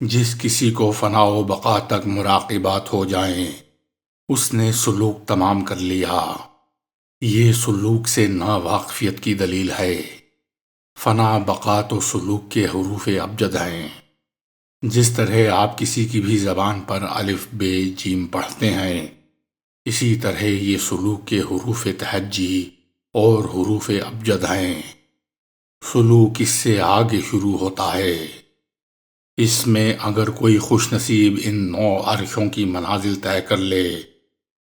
جس کسی کو فنا و بقا تک مراقبات ہو جائیں اس نے سلوک تمام کر لیا۔ یہ سلوک سے ناواقفیت کی دلیل ہے۔ فنا بقا تو سلوک کے حروف ابجد ہیں۔ جس طرح آپ کسی کی بھی زبان پر الف بے جیم پڑھتے ہیں، اسی طرح یہ سلوک کے حروف تہجی اور حروف ابجد ہیں۔ سلوک اس سے آگے شروع ہوتا ہے۔ اس میں اگر کوئی خوش نصیب ان 9 عرشوں کی منازل طے کر لے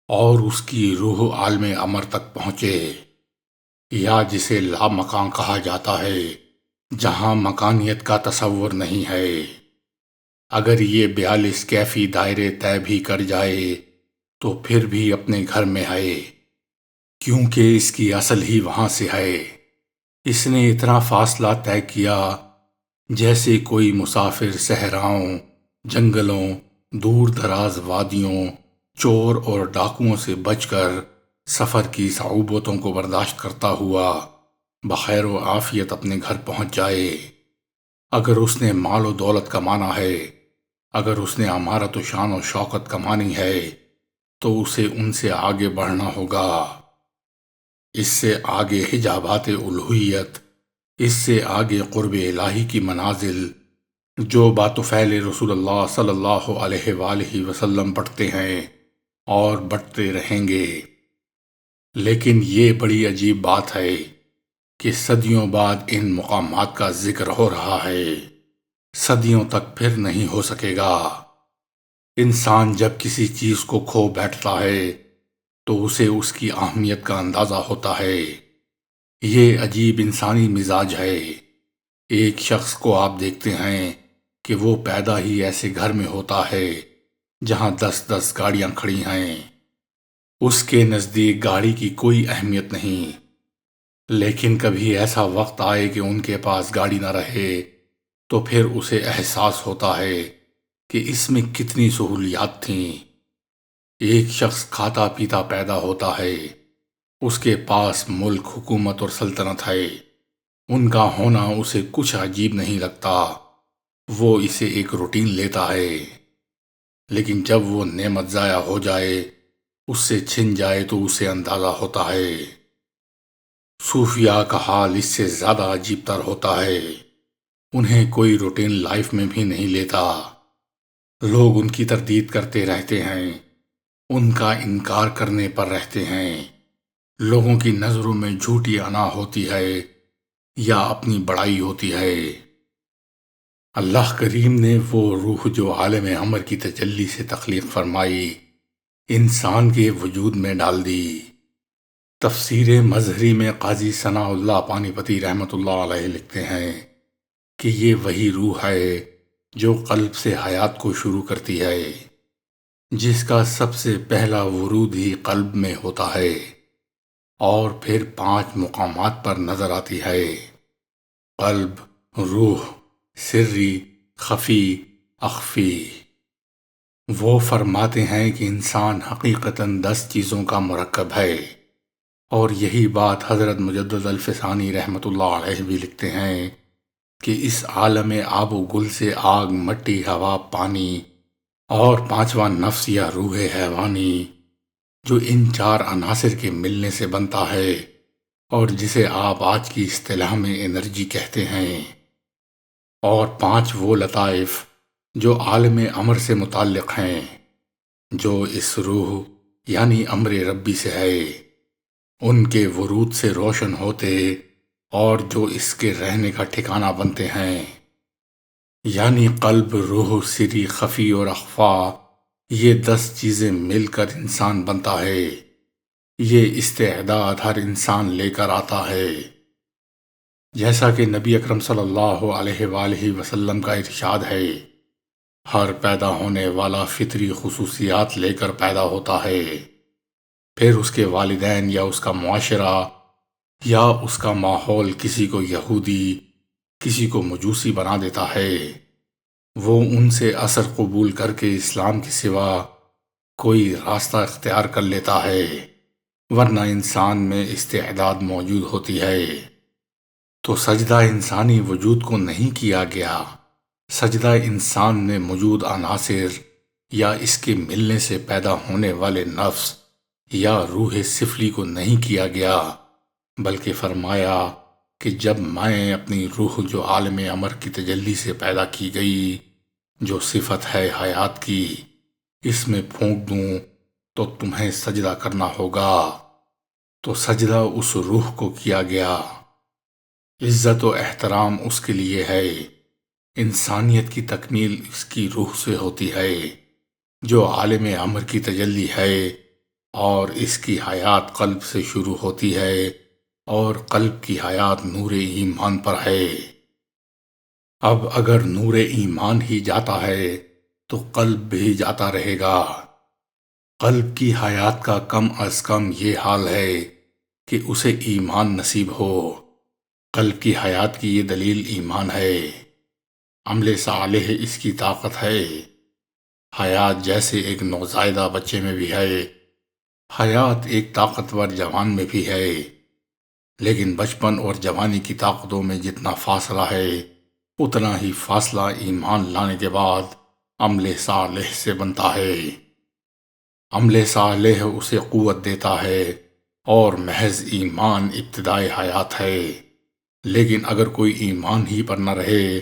اور اس کی روح عالم امر تک پہنچے، یا جسے لا مکان کہا جاتا ہے، جہاں مکانیت کا تصور نہیں ہے، اگر یہ 42 کیفی دائرے طے بھی کر جائے تو پھر بھی اپنے گھر میں ہے، کیونکہ اس کی اصل ہی وہاں سے ہے۔ اس نے اتنا فاصلہ طے کیا جیسے کوئی مسافر صحراؤں، جنگلوں، دور دراز وادیوں، چور اور ڈاکوؤں سے بچ کر سفر کی صعوبتوں کو برداشت کرتا ہوا بخیر و عافیت اپنے گھر پہنچ جائے۔ اگر اس نے مال و دولت کمانا ہے، اگر اس نے امارت و شان و شوکت کمانی ہے، تو اسے ان سے آگے بڑھنا ہوگا۔ اس سے آگے حجابات الوہیت، اس سے آگے قرب الہی کی منازل جو باتفعل رسول اللہ صلی اللہ علیہ وآلہ وسلم بڑھتے ہیں اور بڑھتے رہیں گے۔ لیکن یہ بڑی عجیب بات ہے کہ صدیوں بعد ان مقامات کا ذکر ہو رہا ہے، صدیوں تک پھر نہیں ہو سکے گا۔ انسان جب کسی چیز کو کھو بیٹھتا ہے تو اسے اس کی اہمیت کا اندازہ ہوتا ہے۔ یہ عجیب انسانی مزاج ہے۔ ایک شخص کو آپ دیکھتے ہیں کہ وہ پیدا ہی ایسے گھر میں ہوتا ہے جہاں 10 گاڑیاں کھڑی ہیں۔ اس کے نزدیک گاڑی کی کوئی اہمیت نہیں، لیکن کبھی ایسا وقت آئے کہ ان کے پاس گاڑی نہ رہے تو پھر اسے احساس ہوتا ہے کہ اس میں کتنی سہولیات تھیں۔ ایک شخص کھاتا پیتا پیدا ہوتا ہے، اس کے پاس ملک، حکومت اور سلطنت ہے، ان کا ہونا اسے کچھ عجیب نہیں لگتا، وہ اسے ایک روٹین لیتا ہے۔ لیکن جب وہ نعمت ضائع ہو جائے، اس سے چھن جائے تو اسے اندازہ ہوتا ہے۔ صوفیاء کا حال اس سے زیادہ عجیب تر ہوتا ہے۔ انہیں کوئی روٹین لائف میں بھی نہیں لیتا۔ لوگ ان کی تردید کرتے رہتے ہیں، ان کا انکار کرنے پر رہتے ہیں۔ لوگوں کی نظروں میں جھوٹی انا ہوتی ہے یا اپنی بڑائی ہوتی ہے۔ اللہ کریم نے وہ روح جو عالم امر کی تجلی سے تخلیق فرمائی، انسان کے وجود میں ڈال دی۔ تفسیر مظہری میں قاضی ثناء اللہ پانی پتی رحمۃ اللہ علیہ لکھتے ہیں کہ یہ وہی روح ہے جو قلب سے حیات کو شروع کرتی ہے، جس کا سب سے پہلا ورود ہی قلب میں ہوتا ہے اور پھر 5 مقامات پر نظر آتی ہے: قلب، روح، سری، خفی، اخفی۔ وہ فرماتے ہیں کہ انسان حقیقتاً 10 چیزوں کا مرکب ہے، اور یہی بات حضرت مجدد الفسانی رحمۃ اللہ علیہ بھی لکھتے ہیں کہ اس عالم آب و گل سے آگ، مٹی، ہوا، پانی اور 5واں نفس یا روح حیوانی، جو ان 4 عناصر کے ملنے سے بنتا ہے اور جسے آپ آج کی اصطلاح میں انرجی کہتے ہیں، اور 5 وہ لطائف جو عالم امر سے متعلق ہیں، جو اس روح یعنی امر ربی سے ہے، ان کے ورود سے روشن ہوتے اور جو اس کے رہنے کا ٹھکانہ بنتے ہیں، یعنی قلب، روح، سری، خفی اور اخفا۔ یہ 10 چیزیں مل کر انسان بنتا ہے۔ یہ استعداد ہر انسان لے کر آتا ہے، جیسا کہ نبی اکرم صلی اللہ علیہ وآلہ وسلم کا ارشاد ہے: ہر پیدا ہونے والا فطری خصوصیات لے کر پیدا ہوتا ہے، پھر اس کے والدین یا اس کا معاشرہ یا اس کا ماحول کسی کو یہودی، کسی کو مجوسی بنا دیتا ہے۔ وہ ان سے اثر قبول کر کے اسلام کے سوا کوئی راستہ اختیار کر لیتا ہے، ورنہ انسان میں استعداد موجود ہوتی ہے۔ تو سجدہ انسانی وجود کو نہیں کیا گیا، سجدہ انسان نے موجود عناصر یا اس کے ملنے سے پیدا ہونے والے نفس یا روح سفلی کو نہیں کیا گیا، بلکہ فرمایا کہ جب میں اپنی روح جو عالم امر کی تجلی سے پیدا کی گئی، جو صفت ہے حیات کی، اس میں پھونک دوں تو تمہیں سجدہ کرنا ہوگا، تو سجدہ اس روح کو کیا گیا۔ عزت و احترام اس کے لیے ہے، انسانیت کی تکمیل اس کی روح سے ہوتی ہے، جو عالم امر کی تجلی ہے، اور اس کی حیات قلب سے شروع ہوتی ہے، اور قلب کی حیات نور ایمان پر ہے۔ اب اگر نور ایمان ہی جاتا ہے تو قلب بھی جاتا رہے گا۔ قلب کی حیات کا کم از کم یہ حال ہے کہ اسے ایمان نصیب ہو۔ قلب کی حیات کی یہ دلیل ایمان ہے، عمل صالح اس کی طاقت ہے۔ حیات جیسے ایک نوزائیدہ بچے میں بھی ہے، حیات ایک طاقتور جوان میں بھی ہے، لیکن بچپن اور جوانی کی طاقتوں میں جتنا فاصلہ ہے، اتنا ہی فاصلہ ایمان لانے کے بعد عمل صالح سے بنتا ہے۔ عمل صالح اسے قوت دیتا ہے، اور محض ایمان ابتدائی حیات ہے، لیکن اگر کوئی ایمان ہی پر نہ رہے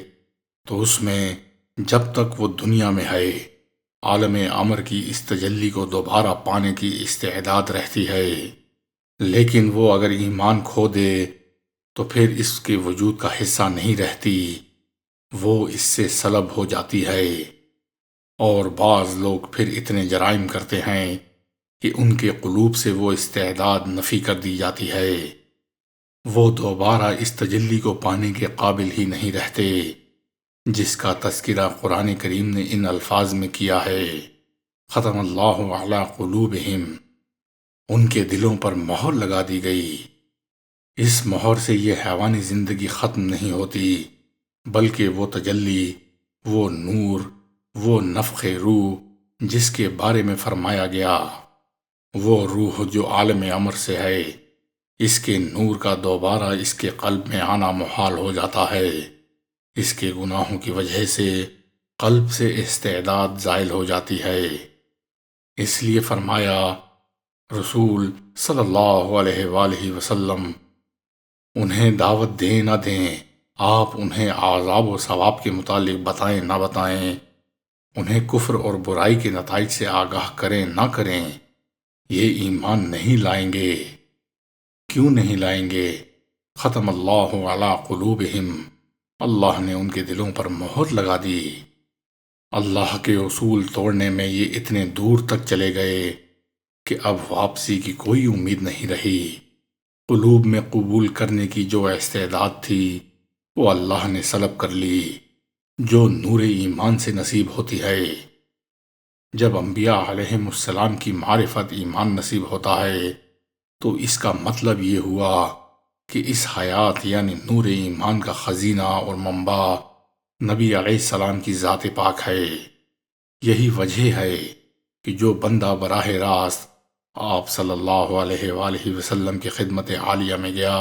تو اس میں جب تک وہ دنیا میں ہے، عالم امر کی اس تجلی کو دوبارہ پانے کی استعداد رہتی ہے، لیکن وہ اگر ایمان کھو دے تو پھر اس کے وجود کا حصہ نہیں رہتی، وہ اس سے سلب ہو جاتی ہے۔ اور بعض لوگ پھر اتنے جرائم کرتے ہیں کہ ان کے قلوب سے وہ استعداد نفی کر دی جاتی ہے، وہ دوبارہ اس تجلی کو پانے کے قابل ہی نہیں رہتے، جس کا تذکرہ قرآن کریم نے ان الفاظ میں کیا ہے، ختم اللہ علی قلوبہم، ان کے دلوں پر مہر لگا دی گئی۔ اس مہر سے یہ حیوانی زندگی ختم نہیں ہوتی، بلکہ وہ تجلی، وہ نور، وہ نفخ روح جس کے بارے میں فرمایا گیا، وہ روح جو عالم امر سے ہے، اس کے نور کا دوبارہ اس کے قلب میں آنا محال ہو جاتا ہے۔ اس کے گناہوں کی وجہ سے قلب سے استعداد زائل ہو جاتی ہے۔ اس لیے فرمایا، رسول صلی اللہ علیہ وآلہ وسلم انہیں دعوت دیں نہ دیں، آپ انہیں عذاب و ثواب کے متعلق بتائیں نہ بتائیں، انہیں کفر اور برائی کے نتائج سے آگاہ کریں نہ کریں، یہ ایمان نہیں لائیں گے۔ کیوں نہیں لائیں گے؟ ختم اللہ علی قلوبہم، اللہ نے ان کے دلوں پر مہر لگا دی۔ اللہ کے اصول توڑنے میں یہ اتنے دور تک چلے گئے کہ اب واپسی کی کوئی امید نہیں رہی۔ قلوب میں قبول کرنے کی جو استعداد تھی وہ اللہ نے سلب کر لی، جو نور ایمان سے نصیب ہوتی ہے۔ جب انبیاء علیہم السلام کی معرفت ایمان نصیب ہوتا ہے تو اس کا مطلب یہ ہوا کہ اس حیات یعنی نور ایمان کا خزینہ اور منبع نبی علیہ السلام کی ذات پاک ہے۔ یہی وجہ ہے کہ جو بندہ براہ راست آپ صلی اللہ علیہ وآلہ وسلم کی خدمت عالیہ میں گیا،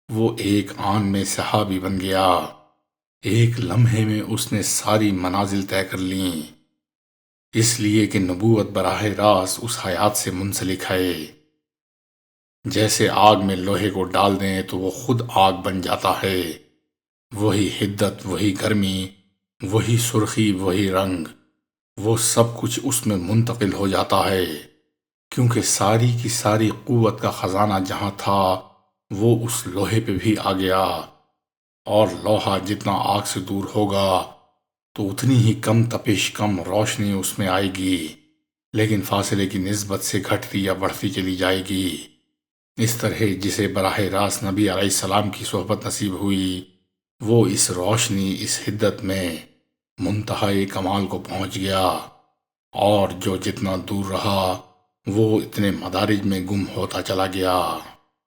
وہ ایک آن میں صحابی بن گیا، ایک لمحے میں اس نے ساری منازل طے کر لیں، اس لیے کہ نبوت براہ راست اس حیات سے منسلک ہے۔ جیسے آگ میں لوہے کو ڈال دیں تو وہ خود آگ بن جاتا ہے، وہی حدت، وہی گرمی، وہی سرخی، وہی رنگ، وہ سب کچھ اس میں منتقل ہو جاتا ہے، کیونکہ ساری کی ساری قوت کا خزانہ جہاں تھا وہ اس لوہے پہ بھی آ گیا، اور لوہا جتنا آگ سے دور ہوگا تو اتنی ہی کم تپش، کم روشنی اس میں آئے گی، لیکن فاصلے کی نسبت سے گھٹتی یا بڑھتی چلی جائے گی۔ اس طرح جسے براہ راست نبی علیہ السلام کی صحبت نصیب ہوئی، وہ اس روشنی، اس حدت میں منتہائی کمال کو پہنچ گیا، اور جو جتنا دور رہا وہ اتنے مدارج میں گم ہوتا چلا گیا۔